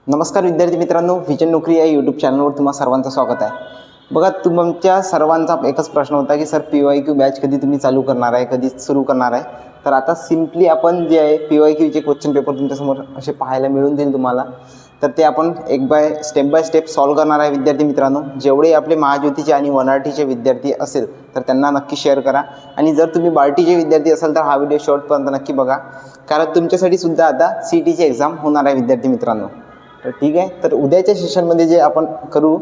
नमस्कार विद्यार्थी मित्रांनो, व्हिजन नोकरी या यूट्यूब चॅनलवर तुम्हा सर्वांचं स्वागत आहे। बघा, तुमच्या सर्वांचा एकच प्रश्न होता की सर PYQ बॅच कधी तुम्ही चालू करणार आहे, कधी सुरू करणार आहे। तर आता सिम्पली आपण जे आहे PYQचे क्वेश्चन पेपर तुमच्यासमोर असे पाहायला मिळून देईल तुम्हाला। तर ते आपण स्टेप बाय स्टेप सॉल्व करणार आहे विद्यार्थी मित्रांनो। जेवढे आपले महाज्योतीचे आणि वनआरटीचे विद्यार्थी असेल तर त्यांना नक्की शेअर करा, आणि जर तुम्ही बार्टीचे विद्यार्थी असाल तर हा व्हिडिओ शेवटपर्यंत नक्की बघा, कारण तुमच्यासाठी सुद्धा आता CETची एक्झाम होणार आहे विद्यार्थी मित्रांनो। तर ठीक आहे, तर उद्याच्या सेशनमध्ये जे आपण करू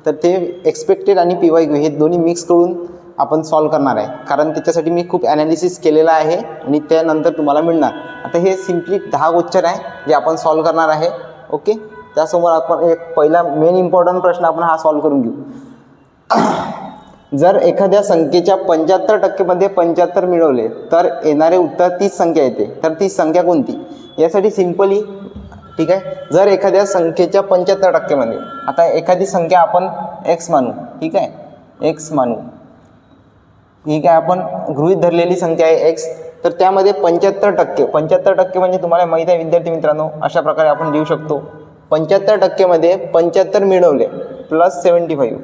तर ते एक्सपेक्टेड आणि PYQ हे दोन्ही मिक्स करून आपण सॉल्व करणार आहे, कारण त्याच्यासाठी मी खूप ॲनालिसिस केलेला आहे आणि त्यानंतर तुम्हाला मिळणार। आता हे सिम्पली 10 क्वेश्चन आहे जे आपण सॉल्व करणार आहे। ओके, त्यासमोर आपण एक पहिला मेन इम्पॉर्टंट प्रश्न आपण हा सॉल्व करून घेऊ। जर एखाद्या संख्येच्या 75% मध्ये 75 मिळवले तर येणारे उत्तर 30 संख्या येते, तर ती संख्या कोणती? यासाठी सिम्पली ठीक आहे, जर एखाद्या संख्येच्या 75% मध्ये, आता एखादी संख्या आपण x मानू, ठीक आहे, x मानू, ठीक आहे, आपण गृहीत धरलेली संख्या आहे x, तर त्यामध्ये 75% म्हणजे तुम्हाला माहिती आहे विद्यार्थी मित्रांनो, अशा प्रकारे आपण लिहू शकतो 75% मध्ये 75 मिळवले प्लस 75,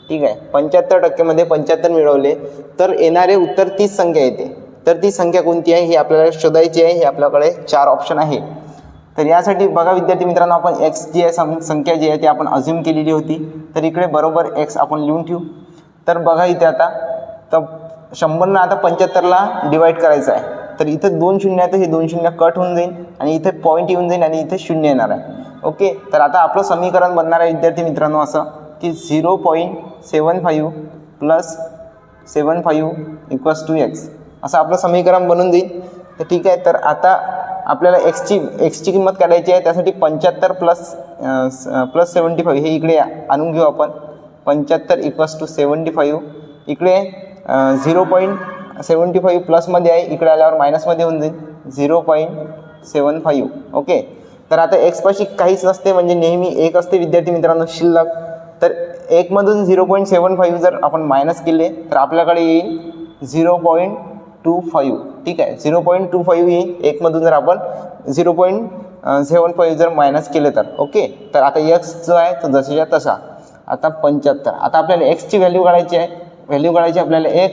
ठीक आहे, 75% मध्ये 75 मिळवले तर येणारे उत्तर 30 संख्या येते, तर ती संख्या कोणती आहे हे आपल्याला शोधायची आहे। हे आपल्याकडे 4 ऑप्शन आहे। तर यासाठी बघा विद्यार्थी मित्रांनो, आपण x जी आहे संख्या जी आहे ती आपण अज्युम केलेली होती, तर इकडे बरोबर x आपण लिहून ठेवू। तर बघा इथे आता तर 100 आता 75ला डिवाइड करायचं आहे, तर इथं 2 शून्य आहे, तर हे 2 शून्य कट होऊन जाईल आणि इथे पॉईंट येऊन जाईल आणि इथे शून्य येणार आहे। ओके, तर आता आपलं समीकरण बनणार आहे विद्यार्थी मित्रांनो असं की 0.75 प्लस 75 इक्वल्स टू x, असं आपलं समीकरण बनून जाईल। तर ठीक आहे, तर आता आपल्याला x ची किंमत काढायची आहे, त्यासाठी 75 प्लस 75 हे इकडे आणून घेऊ आपण। 75 इक्वल्स टू 75, इकडे 0.75 प्लसमध्ये आहे, इकडे आल्यावर मायनसमध्ये होऊन जाईल 0.75। ओके, तर आता x पाशी काहीच नसते, म्हणजे नेहमी 1 असते विद्यार्थी मित्रांनो शिल्लक, तर 1 मधून 0.75 जर आपण मायनस केले तर आपल्याकडे येईल 0.25, ठीक आहे, 0.25 येईल 1 मधून जर आपण 0.75 जर मायनस केले तर। ओके, तर आता x जो आहे तो जसाच्या तसा। आता 75, आता आपल्याला x ची व्हॅल्यू काढायची आहे, आपल्याला x,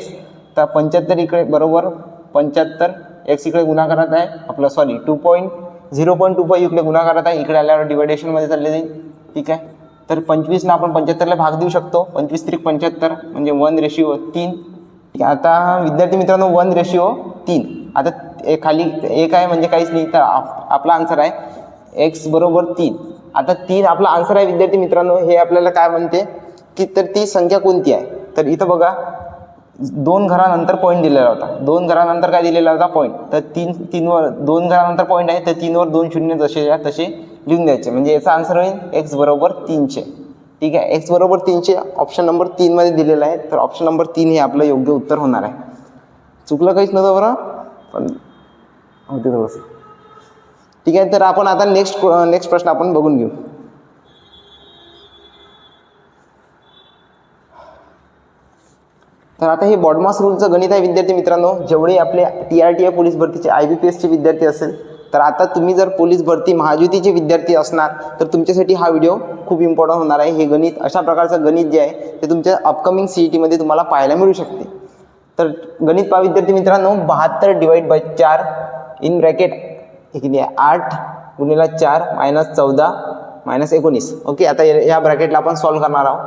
तर 75 इकडे बरोबर 75 x इकडे गुणाकारात आहे आपलं, सॉरी 0.25 इकडे गुणाकारात आहे, इकडे आल्यावर डिवायडेशनमध्ये चालले जाईल, ठीक आहे। तर 25 ना आपण 75ला भाग देऊ शकतो, 25 त्रिक 75 म्हणजे 1:3। आता विद्यार्थी मित्रांनो 1:3, आता खाली 1 आहे म्हणजे काहीच नाही, तर आपला आन्सर आहे x बरोबर 3। आता 3 आपला आन्सर आहे विद्यार्थी मित्रांनो। हे आपल्याला काय म्हणते की तर ती संख्या कोणती आहे, तर इथं बघा 2 घरानंतर पॉईंट दिलेला होता, 2 घरानंतर काय दिलेला होता पॉईंट, तर 3 वर 2 घरानंतर पॉईंट आहे, तर 3 वर 2 शून्य जसे तसे लिहून द्यायचे, म्हणजे याचा आन्सर होईल x बरोबर 300, ठीक आहे। x बरोबर 300 ऑप्शन नंबर 3 मध्ये दिलेला आहे, तर ऑप्शन नंबर 3 हे आपलं योग्य उत्तर होणार आहे। चुकलं काहीच नव्हतं बरं, पण होते थोडंसं, ठीक आहे। तर आपण आता नेक्स्ट प्रश्न आपण बघून घेऊ। तर आता हे बॉडमास रूलचं गणित आहे विद्यार्थी मित्रांनो। जेवढे आपले TRTI पोलीस भरतीचे IBPSचे विद्यार्थी असेल, तर आता तुम्ही जर पोलीस भरती महाज्योतीचे विद्यार्थी असणार तर तुमच्यासाठी हा व्हिडिओ खूप इम्पॉर्टंट होणार आहे। हे गणित, अशा प्रकारचं गणित जे आहे ते तुमच्या अपकमिंग CETमध्ये तुम्हाला पाहायला मिळू शकते। तर गणित पहा विद्यार्थी मित्रांनो, 72 डिवाइड बाय 4 इन ब्रॅकेट हे किती आहे 8 गुणिले 4 मायनस 14 मायनस 19। ओके, आता या ब्रॅकेटला आपण सॉल्व करणार आहोत।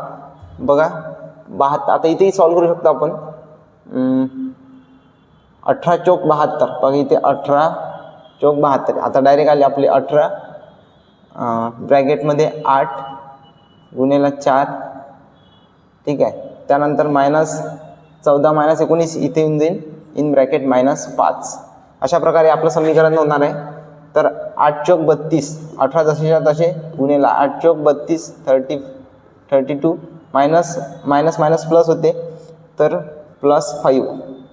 बघा 72, आता इथेही सॉल्व करू शकतो आपण। 18 चौक 72, बघा इथे 18 चौक 72, आता डायरेक्ट आले आपले 18 ब्रॅकेटमध्ये 8 गुणिले 4, ठीक आहे, त्यानंतर मायनस 14 मायनस 19 इथे येऊन जाईल इन ब्रॅकेट मायनस 5। अशा प्रकारे आपलं समीकरण होणार आहे। तर 8 चौक 32, 18 जसेच्या तसे गुणिले 8 चौक 32 32 मायनस मायनस मायनस प्लस होते, तर प्लस 5,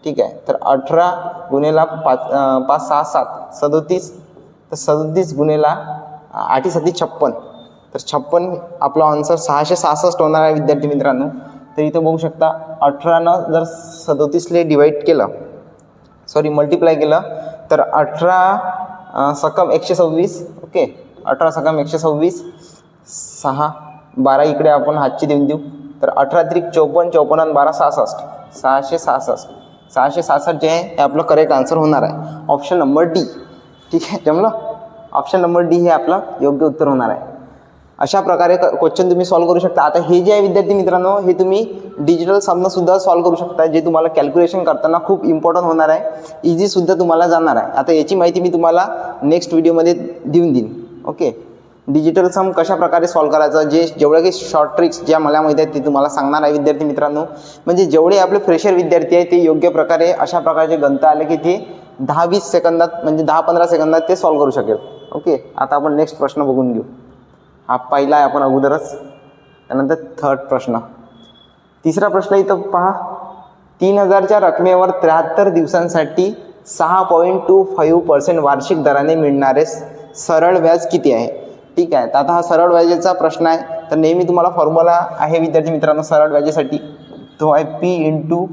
ठीक आहे। तर 18 गुणिले 5 6 7 37, तर 37 गुणिले 8 7 56, तर 56 आपला आन्सर 666 होणार आहे विद्यार्थी मित्रांनो। तर इथे बघू शकता 18नं जर 37ले डिवाइड केलं, सॉरी मल्टिप्लाय केलं, तर 18 सकम 126, ओके, 18 सकम 126 6 12 इकडे आपण हातची देऊन देऊ, तर 18 त्रिक 54, 54 आणि 12 66, 666. 666 जे आहे हे आपलं करेक्ट आन्सर होणार आहे, ऑप्शन नंबर डी. ठीक आहे, जमलं. ऑप्शन नंबर डी हे आपलं योग्य उत्तर होणार आहे. अशा प्रकारे क्वेश्चन तुम्ही सॉल्व्ह करू शकता. आता हे जे आहे विद्यार्थी मित्रांनो, हे तुम्ही डिजिटल सामनं सुद्धा सॉल्व्ह करू शकता, जे तुम्हाला कॅल्क्युलेशन करताना खूप इम्पॉर्टंट होणार आहे, इझी सुद्धा तुम्हाला जाणार आहे. आता याची माहिती मी तुम्हाला नेक्स्ट व्हिडिओमध्ये देऊन देईन. ओके, डिजिटल सम कशा प्रकारे सॉल्व्ह करायचं, जेवढं काही शॉर्ट ट्रिक्स ज्या मला माहिती आहेत ते तुम्हाला सांगणार आहे विद्यार्थी मित्रांनो. म्हणजे जेवढे आपले फ्रेशर विद्यार्थी आहेत ते योग्य प्रकारे अशा प्रकारचे गणित आले की ते 10-20 सेकंदात म्हणजे 10-15 सेकंदात ते सॉल्व्ह करू शकेल. ओके, आता आपण नेक्स्ट प्रश्न बघून घेऊ. हा पहिला आहे आपण अगोदरच, त्यानंतर थर्ड प्रश्न. तिसरा प्रश्न इथं पहा, 3000च्या रकमेवर 73 दिवसांसाठी 6.25% वार्षिक दराने मिळणारे सरळ व्याज किती आहे. ठीक आहे, तर आता हा सरळ व्याजाचा प्रश्न आहे. तर नेहमी तुम्हाला फॉर्म्युला आहे विद्यार्थी मित्रांनो सरळ व्याजासाठी, तो आहे P into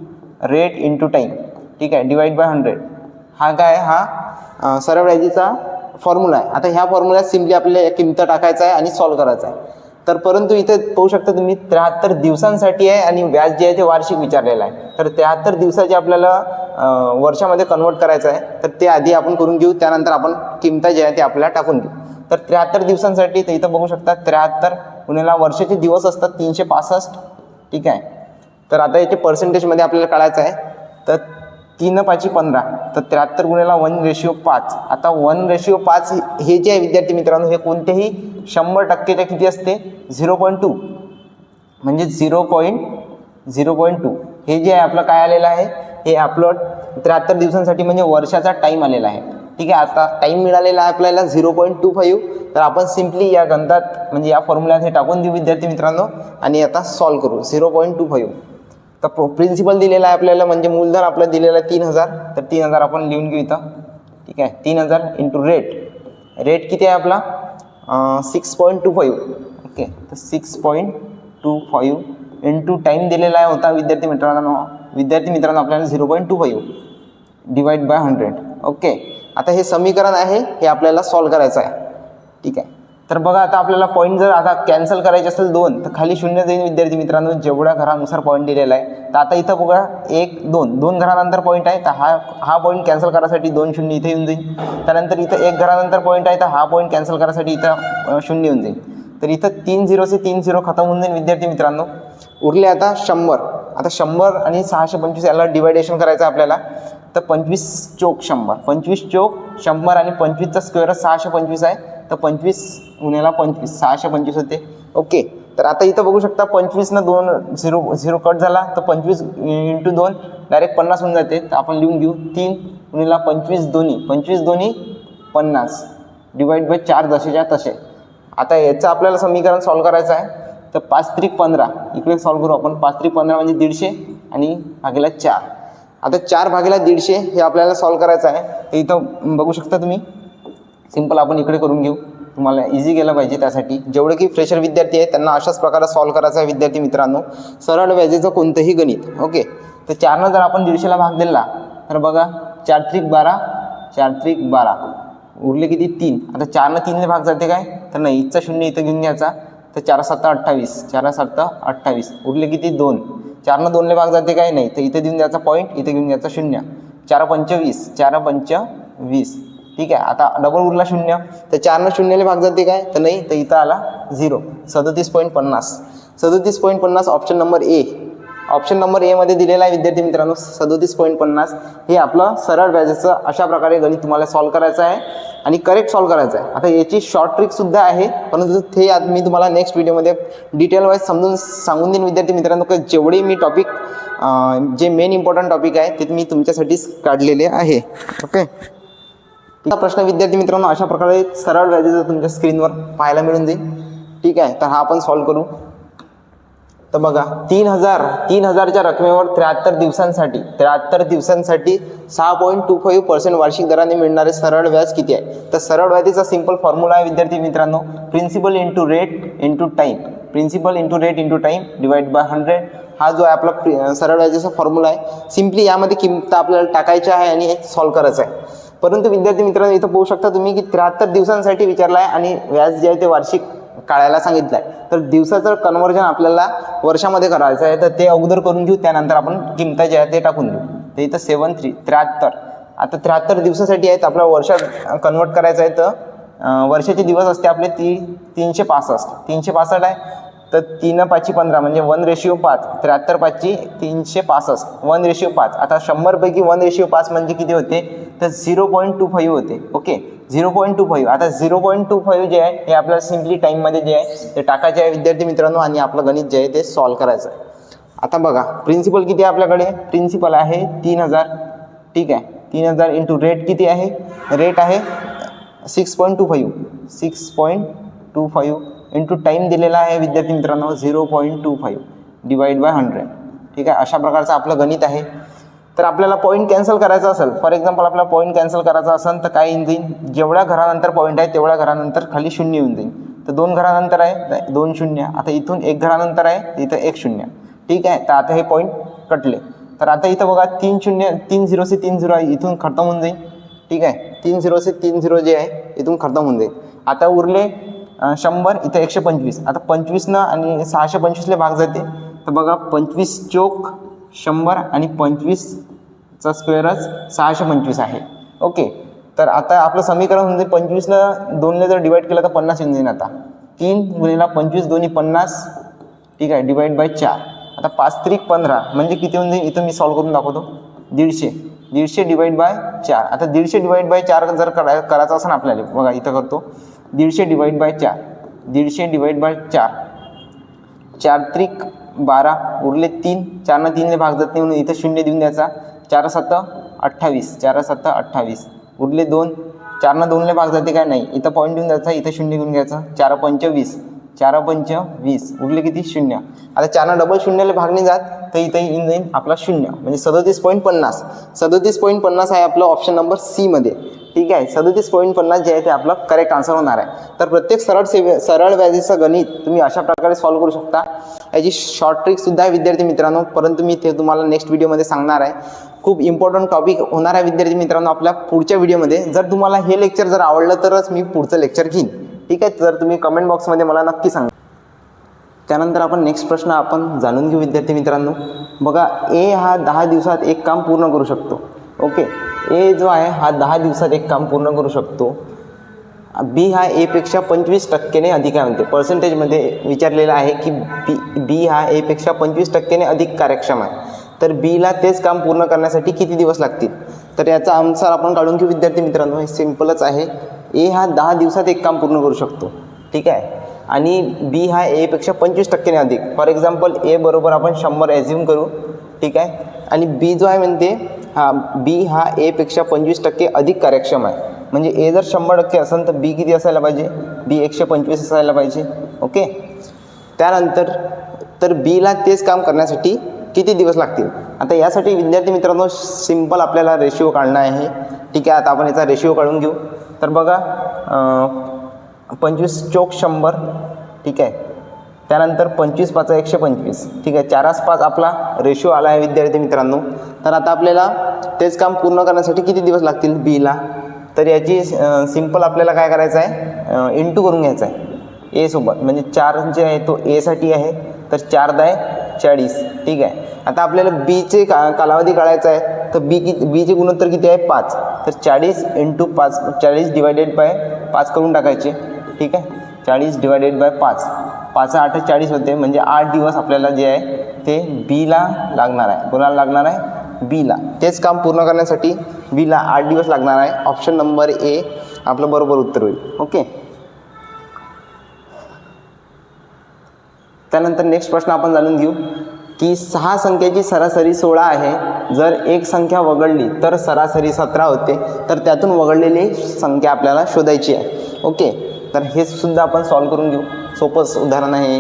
rate into time. ठीक आहे, डिवाइड बाय 100. हा काय, हा सरळ व्याजाचा फॉर्म्युला आहे. आता ह्या फॉर्म्युल्यात सिम्पली आपल्याला किंमत टाकायचा आहे आणि सॉल्व्ह करायचा आहे. तर परंतु इथे पाहू शकता तुम्ही 73 दिवसांसाठी आहे आणि व्याज जे आहे ते वार्षिक विचारलेलं आहे. तर 73 दिवसाचे आपल्याला वर्षामध्ये कन्वर्ट करायचं आहे, तर ते आधी आपण करून घेऊ, त्यानंतर आपण किंमत जे आहे ते आपल्याला टाकून घेऊ. तर 73 दिवसांसाठी तर इथं बघू शकता 73 गुणिले वर्षाचे दिवस असतात 365. ठीक आहे, तर आता याचे पर्सेंटेजमध्ये आपल्याला काढायचं आहे. तर 3×5 = 15, तर 73 गुणिले 1:5. आता 1:5 हे जे आहे विद्यार्थी मित्रांनो, हे कोणत्याही 100%च्या किती असते, 0.2, म्हणजे 0.2. हे जे आहे आपलं काय आलेलं आहे, हे आपलं 73 दिवसांसाठी म्हणजे वर्षाचा टाईम आलेला आहे. ठीक आहे, आता टाईम मिळालेला आहे आपल्याला 0.25. तर आपण सिम्पली या गणितात म्हणजे या फॉर्म्युल्यात हे टाकून देऊ विद्यार्थी मित्रांनो आणि आता सॉल्व्ह करू. 0.25. तर प्रिन्सिपल दिलेला आहे आपल्याला, म्हणजे मूलधन आपलं दिलेलं आहे 3000. तर 3000 आपण लिहून घेऊ इथं. ठीक आहे, 3000 इंटू रेट किती आहे आपला 6.25. ओके, तर 6.25 इंटू टाईम दिलेला आहे होता विद्यार्थी मित्रांनो आपल्याला 0.25 डिवाइड बाय 100. ओके, आता हे समीकरण आहे हे आपल्याला सॉल्व्ह करायचं आहे. ठीक आहे, तर बघा आता आपल्याला पॉईंट जर आता कॅन्सल करायचे असेल 2, तर खाली 0 जाईल विद्यार्थी मित्रांनो, जेवढ्या घरानुसार पॉईंट दिलेला आहे. तर आता इथं बघा 1 2 घरानंतर पॉईंट आहे, तर हा पॉईंट कॅन्सल करायसाठी 2 0 इथे येऊन जाईल. त्यानंतर इथं 1 घरानंतर पॉईंट आहे, तर हा पॉईंट कॅन्सल करायसाठी इथं 0 येऊन जाईल. तर इथं 3 0 से 3 0 खतम होऊन जाईल विद्यार्थी मित्रांनो. उरले आता 100. आता 100 आणि 625 याला डिवायडेशन करायचं आपल्याला. तर 25 चोक 100, 25 चोक 100 आणि 25चा स्क्वेअर 625 आहे. तर 25 गुणिले 25 625 होते. ओके, तर आता इथं बघू शकता 25 न 2 0 कट झाला, तर 25 इंटू 2 डायरेक्ट 50 होऊन जाते. तर आपण लिहून घेऊ 3 गुणिले 25 दोन्ही 50 डिवाइड बाय 4 जसेच्या तसे. आता याचं आपल्याला समीकरण सॉल्व्ह करायचं आहे. तर 5 त्रिक 15 इकडे सॉल्व्ह करू आपण. 5 त्रिक 15 म्हणजे 150 आणि भागीला 4. आता 4 भागीला 150 हे आपल्याला सॉल्व्ह करायचं आहे. हे इथं बघू शकता तुम्ही, सिंपल आपण इकडे करून घेऊ, तुम्हाला इझी गेलं पाहिजे. त्यासाठी जेवढे की फ्रेशर विद्यार्थी आहेत त्यांना अशाच प्रकारे सॉल्व्ह करायचं आहे विद्यार्थी मित्रांनो, सरळ व्याजाचं कोणतंही गणित. ओके, तर 4 जर आपण 150ला भाग दिला तर बघा 4 त्रिक 12 उरले किती 3. आता 4 3ने भाग जाते काय, तर नाही, इथचा 0 इथं घेऊन घ्यायचा. तर 4 7 28 4 7 28 उरले किती 2. 4 2ने भाग जाते काय, नाही, तर इथे देऊन द्यायचा पॉईंट, इथे घेऊन घ्यायचा 0. 4 5 20. ठीक आहे, आता डबल उरला 0. तर 4 0ने भाग जाते काय, तर नाही, तर इथं आला 0. 37.50 option number A. Option number A मध्ये दिलेला आहे विद्यार्थी मित्रांनो 37.50. हे आपलं सरळ व्याजाचं अशा प्रकारे गणित तुम्हाला सॉल्व्ह करायचं आहे आणि करेक्ट सॉल्व्ह करायचं आहे. आता याची शॉर्ट ट्रिकसुद्धा आहे, परंतु ते आज मी तुम्हाला नेक्स्ट व्हिडिओमध्ये डिटेल वाईज समजून सांगून देईन विद्यार्थी मित्रांनो, की जेवढे मी टॉपिक जे मेन इम्पॉर्टंट टॉपिक आहे ते मी तुमच्यासाठीच काढलेले आहे. ओके, हा प्रश्न विद्यार्थी मित्रांनो अशा प्रकारे सरळ व्याजाचं तुमच्या स्क्रीनवर पाहायला मिळून जाईल. ठीक आहे, तर हा आपण सॉल्व्ह करू. तर बघा 3000च्या रकमेवर 73 दिवसांसाठी 6.25% वार्षिक दराने मिळणारे सरळ व्याज किती आहे. तर सरळ व्याजाचा सिंपल फॉर्म्युला आहे विद्यार्थी मित्रांनो, principal into rate into time. Principal into rate into time divide by 100. हा जो आहे आपला सरळ व्याजाचा फॉर्म्युला आहे. सिम्पली यामध्ये किंमत आपल्याला टाकायची आहे आणि सॉल्व्ह करायचं आहे. परंतु विद्यार्थी मित्रांनो इथं पाहू शकता तुम्ही की 73 दिवसांसाठी विचारला आहे आणि व्याज जे आहे ते वार्षिक काढायला सांगितलं आहे, तर दिवसाचं कन्वर्जन आपल्याला वर्षामध्ये करायचं आहे, तर ते अगोदर करून घेऊ, त्यानंतर आपण किमता जे आहे ते टाकून देऊ. तर इथं 73. आता 73 दिवसासाठी आहेत, आपल्याला वर्षात कन्वर्ट करायचं आहे. तर वर्षाचे दिवस असते आपले 365. 365 आहे, तर 3 5 15 म्हणजे 1:5. 73 5 365 1:5. आता 100पैकी 1:5 म्हणजे किती होते, तर 0.25 होते. ओके, 0.25. आता 0.25 जे आहे हे आपल्याला सिम्पली टाईममध्ये जे आहे ते टाकायचे आहे विद्यार्थी मित्रांनो, आणि आपलं गणित जे आहे ते सॉल्व करायचं आहे. आता बघा प्रिन्सिपल किती आहे आपल्याकडे, प्रिन्सिपल आहे 3000. ठीक आहे, 3000 इंटू रेट किती आहे, रेट आहे 6.25. 6.25 इंटू टाईम दिलेला आहे विद्यार्थी मित्रांनो 0.25 डिवाइड बाय 100. ठीक आहे, अशा प्रकारचं आपलं गणित आहे. तर आपल्याला पॉईंट कॅन्सल करायचा असेल, फॉर एक्झाम्पल आपल्याला पॉईंट कॅन्सल करायचा असेल तर काय येऊन जाईल, जेवढ्या घरानंतर पॉईंट आहे तेवढ्या घरानंतर खाली 0 येऊन जाईल. तर 2 घरानंतर आहे 2 0. आता इथून 1 घरानंतर आहे इथं 1 0. ठीक आहे, तर आता हे पॉईंट कटले. तर आता इथं बघा 3 0 3 0 से 3 0 आहे, इथून खतम होऊन जाईल. ठीक आहे, 3 0 से 3 0 जे आहे इथून खतम होऊन जाईल. आता उरले 100, इथं 125. आता 25 आणि 625 भाग जाते, तर बघा 25 चोक 100 आणि 25चा स्क्वेअरच 625 आहे. ओके, तर आता आपलं समीकरण होऊन जाईल 25 2ने जर डिवाइड केलं तर 50 येऊन जाईल. आता 3 गुणिले 25 दोन्ही 50. ठीक आहे, डिवाइड बाय 4. आता 5 त्रिक 15 म्हणजे किती होऊन जाईल, इथं मी सॉल्व करून दाखवतो. 150. 150 डिवाइड बाय 4. आता 150 डिवाइड बाय 4 जर करायचं असेल आपल्याला, बघा इथं करतो 150 डिवाइड बाय 4. 150 divide by 4. 4 त्रिक 12 उरले 3. 4 3ने भाग जात नाही म्हणून इथं 0 देऊन द्यायचा. 4 7 28. 4 7 28 उरले 2. 4 2ने भाग जाते काय नाही, इथं पॉईंट देऊन द्यायचा, इथं 0 घेऊन घ्यायचा. 4 5 20. 4 5 20 उरले किती 0. आता 4 डबल 0ले भाग नाही जात, तर इथं येऊन जाईल आपला 0 म्हणजे 37.50. 37.50 आहे आपलं ऑप्शन नंबर सी मध्ये. ठीक आहे, 37.50 जे आहे ते आपलं करेक्ट आन्सर होणार आहे. तर प्रत्येक सरळ व्याजीचं गणित तुम्ही अशा प्रकारे सॉल्व करू शकता. याची शॉर्ट ट्रिकसुद्धा आहे विद्यार्थी मित्रांनो, परंतु मी ते तुम्हाला नेक्स्ट व्हिडिओमध्ये सांगणार आहे. खूप इम्पॉर्टंट टॉपिक होणार आहे विद्यार्थी मित्रांनो आपल्या पुढच्या व्हिडिओमध्ये. जर तुम्हाला हे लेक्चर जर आवडलं तरच मी पुढचं लेक्चर घेईन. ठीक आहे, तर तुम्ही कमेंट बॉक्समध्ये मला नक्की सांगा. त्यानंतर आपण नेक्स्ट प्रश्न आपण जाणून घेऊ विद्यार्थी मित्रांनो. बघा, ए हा 10 दिवसात एक काम पूर्ण करू शकतो. ओके, ए जो आहे हा 10 दिवसात एक काम पूर्ण करू शकतो. बी हा एपेक्षा 25%ने अधिक आहे म्हणते. पर्सेंटेजमध्ये विचारलेलं आहे की बी हा एपेक्षा 25%ने अधिक कार्यक्षम आहे. तर बीला तेच काम पूर्ण करण्यासाठी किती दिवस लागतील. तर याचा आन्सर आपण काढून घेऊ विद्यार्थी मित्रांनो. हे सिम्पलच आहे. ए हा 10 दिवसात एक काम पूर्ण करू शकतो. ठीक आहे, आणि बी हा एपेक्षा 25%ने अधिक. फॉर एक्झाम्पल ए बरोबर आपण 100 ॲझ्युम करू. ठीक आहे, आणि बी जो आहे म्हणते हा बी हा एपेक्षा 25% अधिक कार्यक्षम आहे. म्हणजे ए जर 100% असेल तर बी किती असायला पाहिजे, बी 125 असायला पाहिजे. ओके, त्यानंतर तर बीला तेच काम करण्यासाठी किती दिवस लागतील. आता यासाठी विद्यार्थी मित्रांनो सिम्पल आपल्याला रेशिओ काढणं आहे. ठीक आहे, आता आपण याचा रेशिओ काढून घेऊ. तर बघा 25 चोक 100. ठीक आहे, त्यानंतर 25 5 125. ठीक आहे, 4 5 आपला रेशिओ आला आहे विद्यार्थी मित्रांनो. तर आता आपल्याला तेच काम पूर्ण करण्यासाठी किती दिवस लागतील बीला. तर याची सिम्पल आपल्याला काय करायचं आहे, इंटू करून घ्यायचं आहे ए सोबत. म्हणजे 4 जे आहे तो एसाठी आहे, तर 4 10 40. ठीक आहे, आता आपल्याला बीचे कालावधी काढायचा आहे. तर बीचे गुणोत्तर किती आहे 5. तर 40 इंटू 5 40 डिवायडेड बाय 5 करून टाकायचे. ठीक आहे, 40 डिवायडेड बाय 5. 5 8 40 होते, म्हणजे 8 दिवस आपल्याला जे आहे ते बीला लागणार आहे. कोणाला लागणार आहे, बीला. तेच काम पूर्ण करण्यासाठी बीला 8 दिवस लागणार आहे. ऑप्शन नंबर ए आपलं बरोबर उत्तर होईल. ओके, त्यानंतर नेक्स्ट प्रश्न आपण जाणून घेऊ की 6 संख्येची सरासरी 16 आहे. जर एक संख्या वगळली तर सरासरी 17 होते. तर त्यातून वगळलेली संख्या आपल्याला शोधायची आहे. ओके, तर हे सुद्धा आपण सॉल्व करून घेऊ. सोपंच उदाहरण आहे.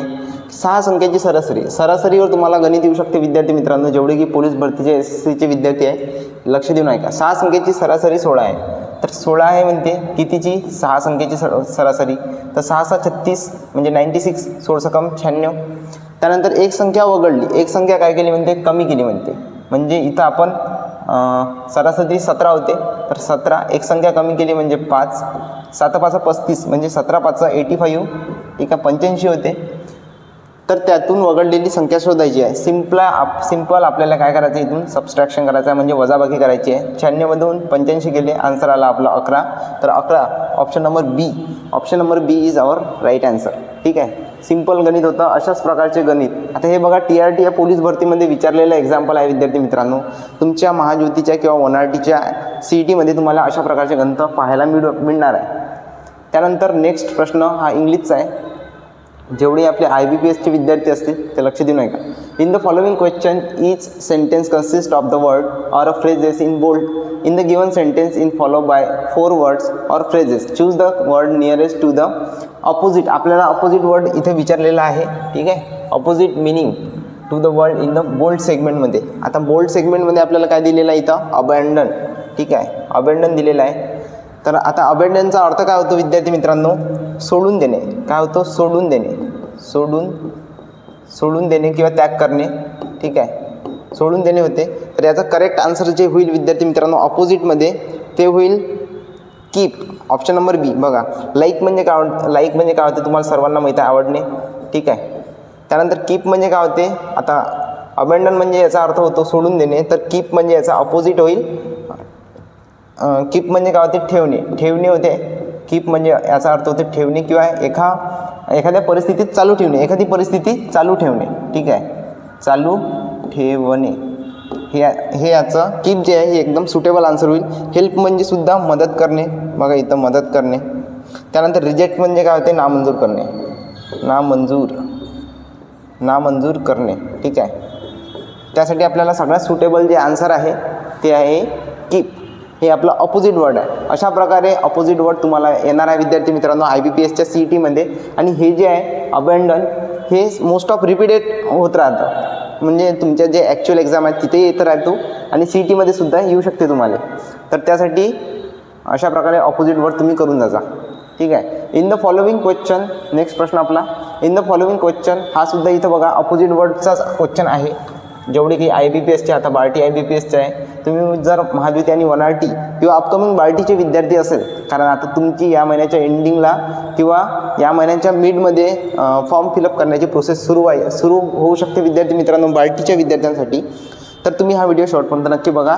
6 संख्येची सरासरीवर तुम्हाला गणित येऊ शकते विद्यार्थी मित्रांनो. जेवढे की पोलीस भरतीचे SSCचे विद्यार्थी आहे लक्ष देऊन ऐका. 6 संख्येची सरासरी 16 आहे. तर 16 आहे म्हणते कितीची, 6 संख्येची सरासरी. तर 6 6 36 म्हणजे 96. 16 कम 96. त्यानंतर एक संख्या वगळली. एक संख्या काय केली म्हणते, कमी केली म्हणते. म्हणजे इथं आपण सरासरी 17 होते, तर 17 एक संख्या कमी केली म्हणजे 5, 7 5 35 म्हणजे 17 5 85, ठीक आहे 85 होते. तर त्यातून वगळलेली संख्या शोधायची आहे. सिंपल आपल्याला काय करायचं, इथून सबस्ट्रॅक्शन करायचं आहे म्हणजे वजाबाकी करायची आहे. 96 मधून 85 गेले, आन्सर आला आपला 11. तर 11 option number B is our right answer. ठीक आहे, सिंपल गणित होतं. अशाच प्रकारचे गणित आता हे बघा TRT या पोलीस भरतीमध्ये विचारलेलं एक्झाम्पल आहे विद्यार्थी मित्रांनो. तुमच्या महाज्योतीच्या किंवा ONRTच्या CET मध्ये तुम्हाला अशा प्रकारचे गणित पाहायला मिळणार आहे. त्यानंतर नेक्स्ट प्रश्न हा इंग्लिशचा आहे. जेवढे आपले IBPSचे विद्यार्थी असतील ते लक्ष देऊ नका. In the following question each sentence consist of the word or a phrases in bold in the given sentence in follow by 4 words or phrases. Choose the word nearest to the opposite. आपल्याला opposite word इथे विचारलेला आहे. ठीक आहे, opposite meaning to the word in the bold सेगमेंटमध्ये. आता bold सेगमेंटमध्ये आपल्याला काय दिलेलं आहे इथं, अबॅन्डन. ठीक आहे, अबॅन्डन दिलेलं आहे. तर आता अबॅन्डनचा अर्थ काय होतो विद्यार्थी मित्रांनो, सोडून देणे. काय होतो, सोडून देणे, सोडून देणे किंवा त्याग करणे. ठीक आहे, सोडून देणे होते. तर याचं करेक्ट आन्सर जे होईल विद्यार्थी मित्रांनो ऑपोजिटमध्ये ते होईल कीप. ऑप्शन नंबर बी. बघा, लाईक म्हणजे काय होते तुम्हाला सर्वांना माहीत आहे, आवडणे. ठीक आहे, त्यानंतर कीप म्हणजे काय होते, आता अबॅन्डन म्हणजे याचा अर्थ होतो सोडून देणे, तर कीप म्हणजे याचा ऑपोजिट होईल. कीप म्हणजे काय होते, ठेवणे होते. कीप म्हणजे याचा अर्थ होते ठेवणे किंवा एखाद्या परिस्थितीत चालू ठेवणे, एखादी परिस्थिती चालू ठेवणे. ठीक आहे, चालू ठेवणे हे याचं कीप जे आहे हे एकदम सुटेबल आन्सर होईल. हेल्प म्हणजे सुद्धा मदत करणे. बघा इथं मदत करणे. त्यानंतर रिजेक्ट म्हणजे काय होते, नामंजूर करणे, नामंजूर करणे. ठीक आहे, त्यासाठी आपल्याला सगळ्यात सुटेबल जे आन्सर आहे ते आहे कीप. हे आपलं अपोजिट वर्ड आहे. अशा प्रकारे अपोजिट वर्ड तुम्हाला येणार आहे विद्यार्थी मित्रांनो IBPSच्या CETमध्ये. आणि हे जे आहे अबॅन्डन हे मोस्ट ऑफ रिपीटेड होत राहतं, म्हणजे तुमच्या जे ॲक्च्युअल एक्झाम आहेत तिथे येत राहतो आणि CETमध्ये सुद्धा येऊ शकते तुम्हाला. तर त्यासाठी अशा प्रकारे अपोजिट वर्ड तुम्ही करून जाजा. ठीक आहे, in the following question, next प्रश्न आपला इन द फॉलोइंग क्वेश्चन हा सुद्धा इथं बघा अपोजिट वर्डचाच क्वेश्चन आहे. जेवढे काही IBPSचे, आता बार्टी IBPSचे आहे. तुम्ही जर महाज्योती आणि ONRT किंवा अपकमिंग बार्टीचे विद्यार्थी असेल, कारण आता तुमची या महिन्याच्या एंडिंगला किंवा या महिन्याच्या मिडमध्ये फॉर्म फिलअप करण्याची प्रोसेस सुरू होऊ शकते विद्यार्थी मित्रांनो बार्टीच्या विद्यार्थ्यांसाठी. तर तुम्ही हा व्हिडिओ शेवटपर्यंत नक्की बघा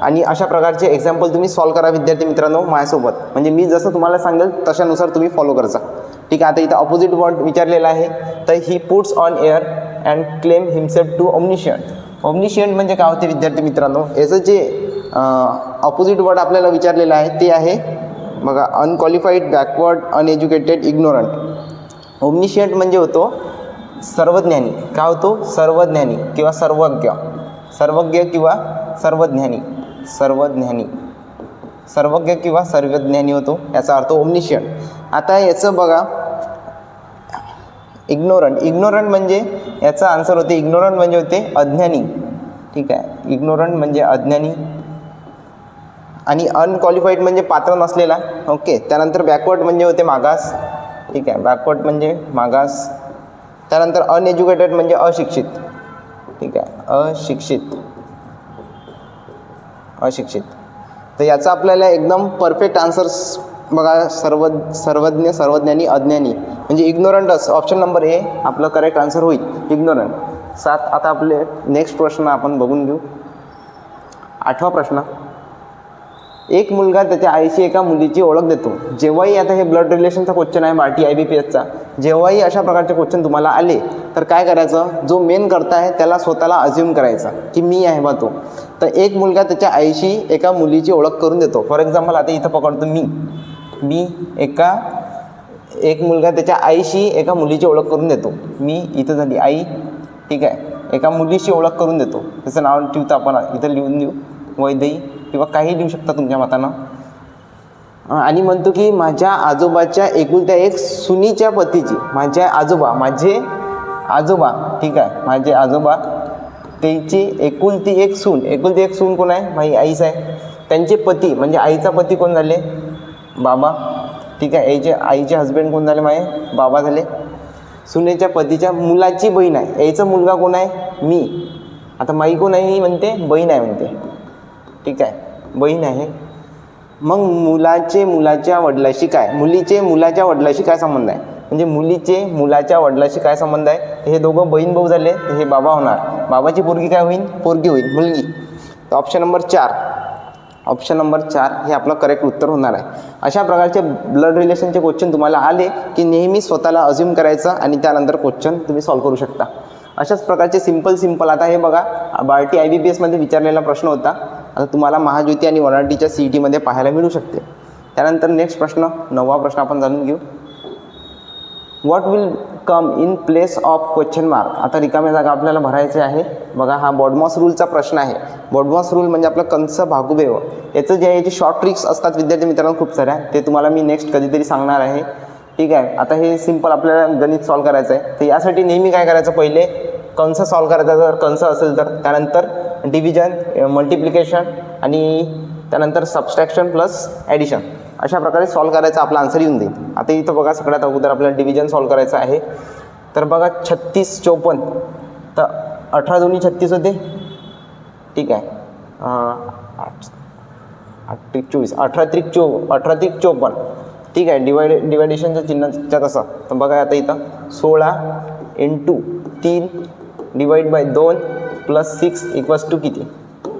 आणि अशा प्रकारचे एक्झाम्पल तुम्ही सॉल्व करा विद्यार्थी मित्रांनो माझ्यासोबत. म्हणजे मी जसं तुम्हाला सांगेल तशानुसार तुम्ही फॉलो करजा. ठीक आहे, आता इथं अपोजिट वर्ड विचारलेला आहे. तर ही puts on air and claim himself to omniscient. Omniscient म्हणजे काय होते विद्यार्थी मित्रांनो, याचं जे अपोजिट वर्ड आपल्याला विचारलेलं आहे ते आहे बघा अनक्वालिफाईड, बॅकवर्ड, अनएज्युकेटेड, इग्नोरंट. ओमनिशियंट म्हणजे होतो सर्वज्ञानी. काय होतो, सर्वज्ञानी किंवा सर्वज्ञ किंवा सर्वज्ञानी, सर्वज्ञ किंवा सर्वज्ञानी होतो, याचा अर्थ ओमनिशियंट. आता याचं बघा इग्नोरंट म्हणजे याचा आन्सर होते, इग्नोरंट म्हणजे होते अज्ञानी. ठीक आहे, इग्नोरंट म्हणजे अज्ञानी. आणि अनक्वालिफाईड म्हणजे पात्र नसलेला. ओके, त्यानंतर बॅकवर्ड म्हणजे होते मागास. ठीक आहे, बॅकवर्ड म्हणजे मागास. त्यानंतर अनएज्युकेटेड म्हणजे अशिक्षित. ठीक आहे, अशिक्षित. तर याचा आपल्याला एकदम परफेक्ट आन्सर्स बघा सर्वज्ञ, सर्वज्ञानी, अज्ञानी म्हणजे इग्नोरंटच. ऑप्शन नंबर ए आपलं करेक्ट आन्सर होईल, इग्नोरंट. 7. आता आपले नेक्स्ट प्रश्न आपण बघून घेऊ. 8वा प्रश्न. एक मुलगा त्याच्या आईशी एका मुलीची ओळख देतो. जेव्हाही, आता हे ब्लड रिलेशनचा क्वेश्चन आहे बार्टी IBPSचा, जेव्हाही अशा प्रकारचे क्वेश्चन तुम्हाला आले तर काय करायचं, जो मेन करता आहे त्याला स्वतःला अज्युम करायचा की मी आहे बा तो. तर एक मुलगा त्याच्या आईशी एका मुलीची ओळख करून देतो. फॉर एक्झाम्पल आता इथं पकडतो मी एक मुलगा त्याच्या आईशी एका मुलीची ओळख करून देतो. मी इथं झाली आई. ठीक आहे, एका मुलीशी ओळख करून देतो. त्याचं नाव ठेवतं आपण इथं लिहून देऊ, वैदेही किंवा काही लिहू शकता तुमच्या मतानं. आणि म्हणतो की माझ्या आजोबाच्या एकुलत्या एक सुनीच्या पतीची, माझे आजोबा. ठीक आहे, माझे आजोबा त्याची एकुलती एक सून कोण आहे, माझी आईच आहे. त्यांचे पती म्हणजे आईचा पती कोण झाले, बाबा. ठीक आहे, आईचे हस्बंड कोण झाले, माझे बाबा झाले. सुनेच्या पतीच्या मुलाची बहीण आहे, याचा मुलगा कोण आहे, मी. आता माई कोण आहे म्हणते, बहीण आहे म्हणते. ठीक आहे, बहीण आहे. मग मुलाचे मुलाच्या वडिलाशी काय, मुलीचे मुलाच्या वडिलाशी काय संबंध आहे, म्हणजे मुलीचे मुलाच्या वडिलाशी काय संबंध आहे, हे दोघं बहीण भाऊ झाले, हे बाबा होणार. बाबाची पोरगी काय होईल, पोरगी होईल, मुलगी. तर ऑप्शन नंबर 4 हे आपलं करेक्ट उत्तर होणार आहे. अशा प्रकारचे ब्लड रिलेशनचे क्वेश्चन तुम्हाला आले की नेहमी स्वतःला अज्युम करायचं आणि त्यानंतर क्वेश्चन तुम्ही सॉल्व्ह करू शकता. अशाच प्रकारचे सिंपल आता हे बघा, बार्टी IBPSमध्ये विचारलेला प्रश्न होता. आता तुम्हाला महाज्योती आणि वराडीच्या CETमध्ये पाहायला मिळू शकते. त्यानंतर नेक्स्ट प्रश्न, 9वा प्रश्न आपण जाणून घेऊ. What will come in place of question mark. आता रिकाम्या जागा आपल्याला भरायचे आहे. बघा, हा बॉडमॉस रूलचा प्रश्न आहे. बॉडमॉस रूल म्हणजे आपलं कंस भागुबेव. याचं जे याचे शॉर्ट ट्रिक्स असतात विद्यार्थी मित्रांनो खूप साऱ्या, ते तुम्हाला मी नेक्स्ट कधीतरी सांगणार आहे. ठीक आहे, आता हे सिंपल आपल्याला गणित सॉल्व्ह करायचं आहे. तर यासाठी नेहमी काय करायचं, पहिले कंस सॉल्व्ह करायचा, जर कंस असेल तर त्यानंतर डिव्हिजन, मल्टिप्लिकेशन आणि त्यानंतर सबस्ट्रॅक्शन प्लस ॲडिशन, अशा प्रकारे सॉल्व्ह करायचं, आपला आन्सर येऊन जाईल. आता इथं बघा, सगळ्यात अगोदर आपल्याला डिव्हिजन सॉल्व्ह करायचं आहे. तर बघा 36 54, तर 18 दोन्ही 36 होते. ठीक आहे, 8 24, 18 त्रिक 54. ठीक आहे, डिवायडेशनच्या चिन्हाच्या तसं. तर बघा आता इथं 16 × 3 डिवाइड बाय 2 + 6 = किती.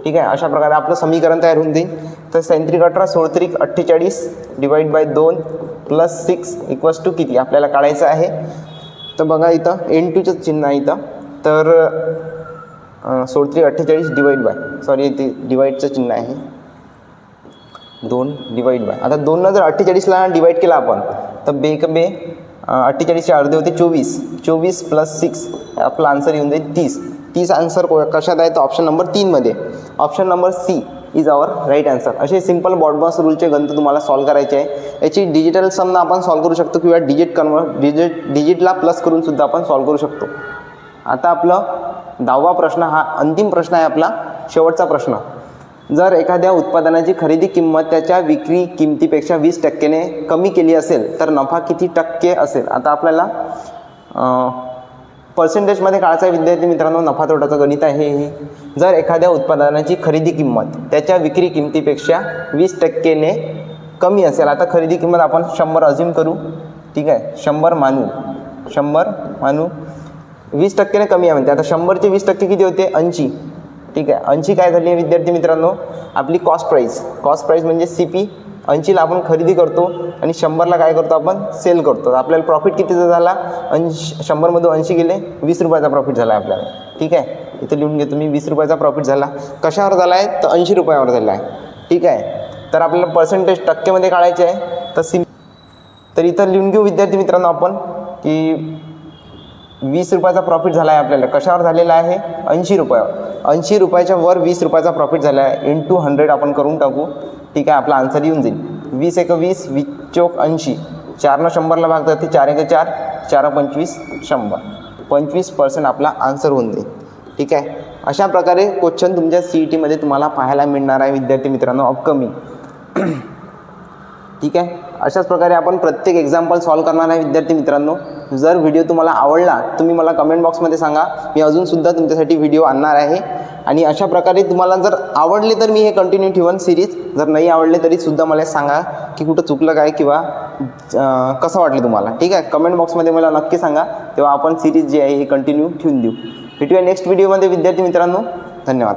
ठीक आहे, अशा प्रकारे आपलं समीकरण तयार होऊन जाईल. तर 17×18 16 48 डिवाइड बाय 2 + 6 = किती आपल्याला काढायचं आहे. तर बघा इथं N2चं चिन्ह आहे इथं. तर 16 48 डिवाइड बाय, सॉरी ते डिवाइडचं चिन्ह आहे, 2 डिवाइड बाय. आता 2 जर 48ला डिवाइड केला आपण, तर बे 48चे अर्धे होते 24 + 6, आपला आन्सर येऊन जाईल 30 आन्सर कशात आहे, तर ऑप्शन नंबर 3मध्ये. Option number C is our right answer. असे सिंपल बॉडमॉस रूलचे गणित तुम्हाला सॉल्व्ह करायचे आहे. याची डिजिटल समना आपण सॉल्व्ह करू शकतो किंवा डिजिटला प्लस करून सुद्धा आपण सॉल्व्ह करू शकतो. आता आपलं 10वा प्रश्न, हा अंतिम प्रश्न आहे आपला, शेवटचा प्रश्न. जर एखाद्या उत्पादनाची खरेदी किंमत त्याच्या विक्री किमतीपेक्षा 20% कमी केली असेल तर नफा किती टक्के असेल. आता आपल्याला पर्सेंटेजमध्ये काढायचा विद्यार्थी मित्रांनो, नफा तोटाचं गणित आहे हे. जर एखाद्या उत्पादनाची खरेदी किंमत त्याच्या विक्री किमतीपेक्षा 20% कमी असेल. आता खरेदी किंमत आपण 100 अज्युम करू. ठीक आहे, 100 मानू, 20% कमी आहे म्हणते. आता 100चे 20% किती होते, 80. ठीक आहे, 80 काय झाली आहे विद्यार्थी मित्रांनो, आपली कॉस्ट प्राईस म्हणजे CP. 80ला आपण खरेदी करतो आणि 100ला काय करतो, आपण सेल करतो. आपल्याला प्रॉफिट कितीचा झाला, 100मधून 80 गेले, 20 रुपयाचा प्रॉफिट झाला आहे आपल्याला. ठीक आहे, इथं लिहून घेतो मी, 20 रुपयाचा प्रॉफिट झाला. कशावर झाला आहे, तर 80 रुपयावर झाला आहे. ठीक आहे, तर आपल्याला पर्सेंटेज टक्केमध्ये काढायचे आहे. तर इथं लिहून घेऊ विद्यार्थी मित्रांनो आपण की 20 रुपयाचा प्रॉफिट झाला आहे आपल्याला. कशावर झालेला आहे, 80 रुपयावर. 80 रुपयाच्या वर 20 रुपयाचा प्रॉफिट झाला आहे, × 100 आपण करून टाकू. ठीक आहे, आपला आन्सर येऊन जाईल 20 × 20 20 चोक 80, 4 100ला भाग जाते, 4 × 4 4 25 100, 25% आपला आन्सर होऊन जाईल. ठीक आहे, अशा प्रकारे क्वेश्चन तुमच्या CETमध्ये तुम्हाला पाहायला मिळणार आहे विद्यार्थी मित्रांनो अपकमिंग. ठीक आहे, अशाच प्रकारे आपण प्रत्येक एक्झाम्पल सॉल्व्ह करणार आहे विद्यार्थी मित्रांनो. जर व्हिडिओ तुम्हाला आवडला तुम्ही मला कमेंट बॉक्समध्ये सांगा, मी अजूनसुद्धा तुमच्यासाठी व्हिडिओ आणणार आहे. आणि अशा प्रकारे तुम्हाला जर आवडले तर मी हे कंटिन्यू ठेवन सिरीज, जर नाही आवडले तरीसुद्धा मला सांगा की कुठं चुकलं काय किंवा कसं वाटलं तुम्हाला. ठीक आहे, कमेंट बॉक्समध्ये मला नक्की सांगा, तेव्हा आपण सिरीज जी आहे ही कंटिन्यू ठेवून देऊ. भेटूया नेक्स्ट व्हिडिओमध्ये विद्यार्थी मित्रांनो. धन्यवाद.